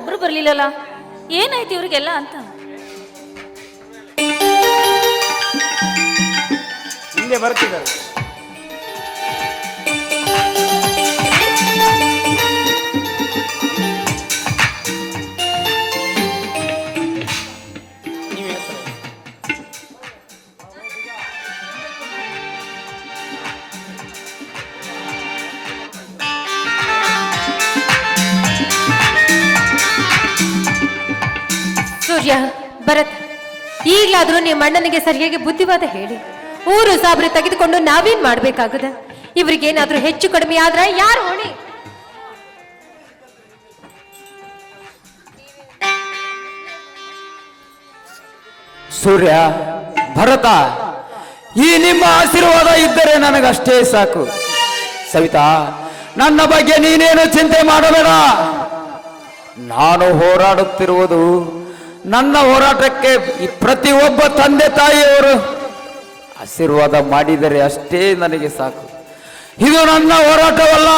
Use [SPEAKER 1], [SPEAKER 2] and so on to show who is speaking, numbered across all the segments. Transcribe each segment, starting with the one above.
[SPEAKER 1] ಒಬ್ರು ಬರ್ಲಿಲ್ಲಲ್ಲ, ಏನಾಯ್ತು ಇವ್ರಿಗೆಲ್ಲ ಅಂತ.
[SPEAKER 2] ಹಿಂದೆ ಬರ್ತಿದ್ದಾರೆ.
[SPEAKER 3] ಸೂರ್ಯ, ಭರತ್, ಈಗಲಾದ್ರೂ ನಿಮ್ಮ ಅಣ್ಣನಿಗೆ ಸರಿಯಾಗಿ ಬುದ್ಧಿವಾದ ಹೇಳಿ. ಊರು ಸಾಬ್ರು ತೆಗೆದುಕೊಂಡು ನಾವೇನ್ ಮಾಡ್ಬೇಕಾಗದ? ಇವ್ರಿಗೇನಾದ್ರೂ ಹೆಚ್ಚು ಕಡಿಮೆ ಆದ್ರೆ ಯಾರು ಹೊಣೆ?
[SPEAKER 4] ಸೂರ್ಯ, ಭರತ, ಈ ನಿಮ್ಮ ಆಶೀರ್ವಾದ ಇದ್ದರೆ ನನಗಷ್ಟೇ ಸಾಕು. ಸವಿತಾ, ನನ್ನ ಬಗ್ಗೆ ನೀನೇನು ಚಿಂತೆ ಮಾಡಬೇಡ. ನಾನು ಹೋರಾಡುತ್ತಿರುವುದು ನನ್ನ ಹೋರಾಟಕ್ಕೆ ಪ್ರತಿಯೊಬ್ಬ ತಂದೆ ತಾಯಿಯವರು ಆಶೀರ್ವಾದ ಮಾಡಿದರೆ ಅಷ್ಟೇ ನನಗೆ ಸಾಕು. ಇದು ನನ್ನ ಹೋರಾಟವಲ್ಲ,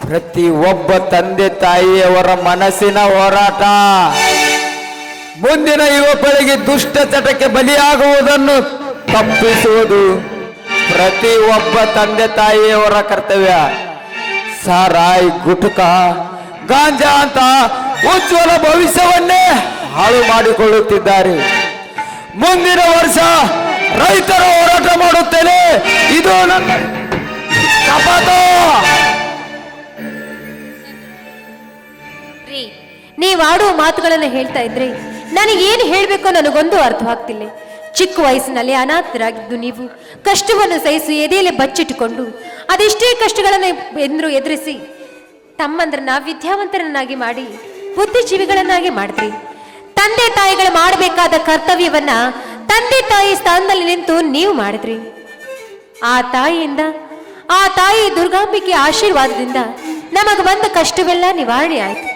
[SPEAKER 4] ಪ್ರತಿಯೊಬ್ಬ ತಂದೆ ತಾಯಿಯವರ ಮನಸ್ಸಿನ ಹೋರಾಟ. ಮುಂದಿನ ಯುವಕರಿಗೆ ದುಷ್ಟ ಚಟಕ್ಕೆ ಬಲಿಯಾಗುವುದನ್ನು ತಪ್ಪಿಸುವುದು ಪ್ರತಿಯೊಬ್ಬ ತಂದೆ ತಾಯಿಯವರ ಕರ್ತವ್ಯ. ಸಾರಾಯ್, ಗುಟ್ಕ, ಗಾಂಜಾ ಅಂತ ಉಜ್ವಲ ಭವಿಷ್ಯವನ್ನೇ ಹಾಳು ಮಾಡಿಕೊಳ್ಳುತ್ತಿದ್ದಾರೆ. ಮುಂದಿನ ವರ್ಷ ರೈತರ ಹೋರಾಟ ಮಾಡುತ್ತೇನೆ, ಇದು ನನ್ನ ಶಪಥ.
[SPEAKER 3] ನೀವಾಡುವ ಮಾತುಗಳನ್ನು ಹೇಳ್ತಾ ಇದ್ರೆ ನನಗೇನು ಹೇಳಬೇಕೋ ನನಗೊಂದು ಅರ್ಥವಾಗ್ತಿಲ್ಲ. ಚಿಕ್ಕ ವಯಸ್ಸಿನಲ್ಲಿ ಅನಾಥರಾಗಿದ್ದು ನೀವು ಕಷ್ಟವನ್ನು ಸಹಿಸಿ ಎದೆಯಲ್ಲಿ ಬಚ್ಚಿಟ್ಟುಕೊಂಡು ಅದೆಷ್ಟೇ ಕಷ್ಟಗಳನ್ನು ಎದುರಿಸಿ ತಮ್ಮಂದ್ರನ್ನ ವಿದ್ಯಾವಂತರನ್ನಾಗಿ ಮಾಡಿ ಬುದ್ಧಿಜೀವಿಗಳನ್ನಾಗಿ ಮಾಡಿದ್ರಿ. ತಂದೆ ತಾಯಿಗಳು ಮಾಡಬೇಕಾದ ಕರ್ತವ್ಯವನ್ನ ತಂದೆ ತಾಯಿ ಸ್ಥಾನದಲ್ಲಿ ನಿಂತು ನೀವು ಮಾಡಿದ್ರಿ. ಆ ತಾಯಿ ದುರ್ಗಾಂಬಿಕೆ ಆಶೀರ್ವಾದದಿಂದ ನಮಗೆ ಬಂದ ಕಷ್ಟವೆಲ್ಲ ನಿವಾರಣೆ ಆಯ್ತು.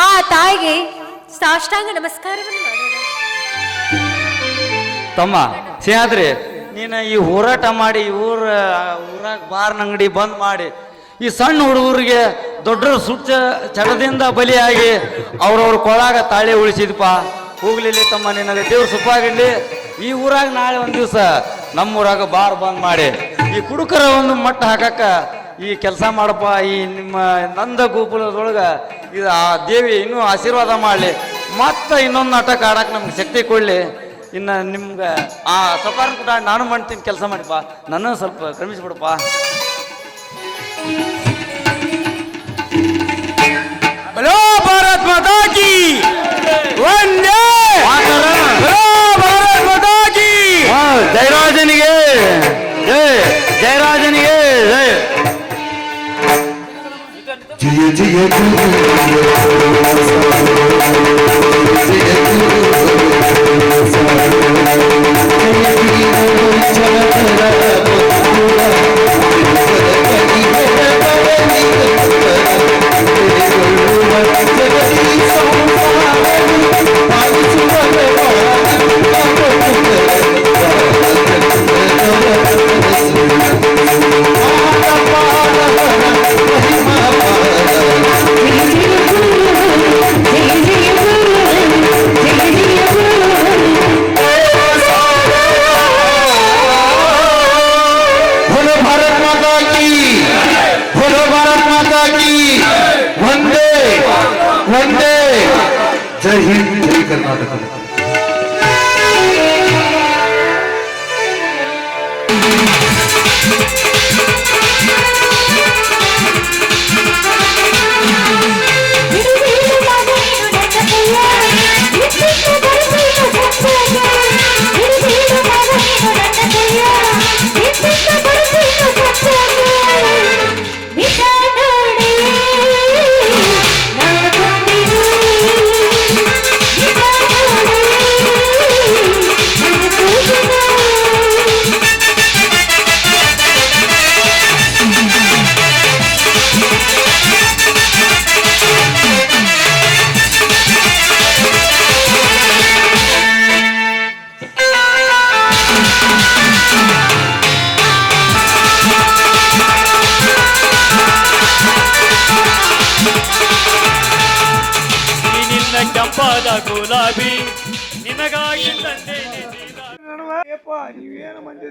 [SPEAKER 3] ಆ ತಾಯಿಗೆ ಸಾಷ್ಟಾಂಗ ನಮಸ್ಕಾರವನ್ನು ಮಾಡೋಣ.
[SPEAKER 5] ತಮ್ಮ ಸಿಂಹಾದ್ರಿ, ನೀನು ಈ ಹೋರಾಟ ಮಾಡಿ ಊರಾಗ ಬಾರ್ನ ಅಂಗಡಿ ಬಂದ್ ಮಾಡಿ ಈ ಸಣ್ಣ ಹುಡುಗರಿಗೆ ದೊಡ್ಡ ಸುಚ್ಚ ಚಟದಿಂದ ಬಲಿಯಾಗಿ ಅವ್ರವ್ರ ಕೊಳಾಗ ತಾಳಿ ಉಳಿಸಿದಪ್ಪ. ಹೋಗ್ಲಿಲ್ಲ ತಮ್ಮ, ನಿನಗೆ ದೇವ್ರ ಸುಪ್ಪಾಗಿರ್ಲಿ. ಈ ಊರಾಗ ನಾಳೆ ಒಂದು ದಿವಸ ನಮ್ಮೂರಾಗ ಬಾರ್ ಬಂದ್ ಮಾಡಿ ಈ ಕುಡುಕರ ಒಂದು ಮಟ್ಟ ಹಾಕಕ್ಕ ಈ ಕೆಲಸ ಮಾಡಪ್ಪ. ಈ ನಿಮ್ಮ ನಂದ ಗೋಕುಲದೊಳಗ ಇದು ಆ ದೇವಿ ಇನ್ನೂ ಆಶೀರ್ವಾದ ಮಾಡಲಿ, ಮತ್ತೆ ಇನ್ನೊಂದು ನಾಟಕ ಆಡಕ್ಕೆ ನಮ್ಗೆ ಶಕ್ತಿ ಕೊಡಲಿ. ಇನ್ನು ನಿಮ್ಗೆ ಆ ಸೌಕಾರ ಕೂಡ ನಾನು ಮಾಡ್ತೀನಿ, ಕೆಲಸ ಮಾಡಿಪ್ಪ, ನನ್ನ ಸ್ವಲ್ಪ ಕ್ರಮಿಸ್ಬಿಡಪ್ಪ.
[SPEAKER 4] ಬಲೋ ಭಾರತ್ ಮಾತಾ ಕಿ ವಂದೇ, ಬಲೋ ಭಾರತ್ ಮಾತಾ ಕಿ.
[SPEAKER 5] ಜಯರಾಜನಿಗೆ ಜಯ, ಜಯರಾಜನಿಗೆ ಜಯ.
[SPEAKER 6] ಜಯ ಜಯ जय हिंद, जय कर्नाटक.
[SPEAKER 7] ತಂಪಾದ ಗುಲಾಬಿ ನಿನಗಾಗಿ ತಂದೆ
[SPEAKER 2] ನೀವೇನು ಮಂದಿ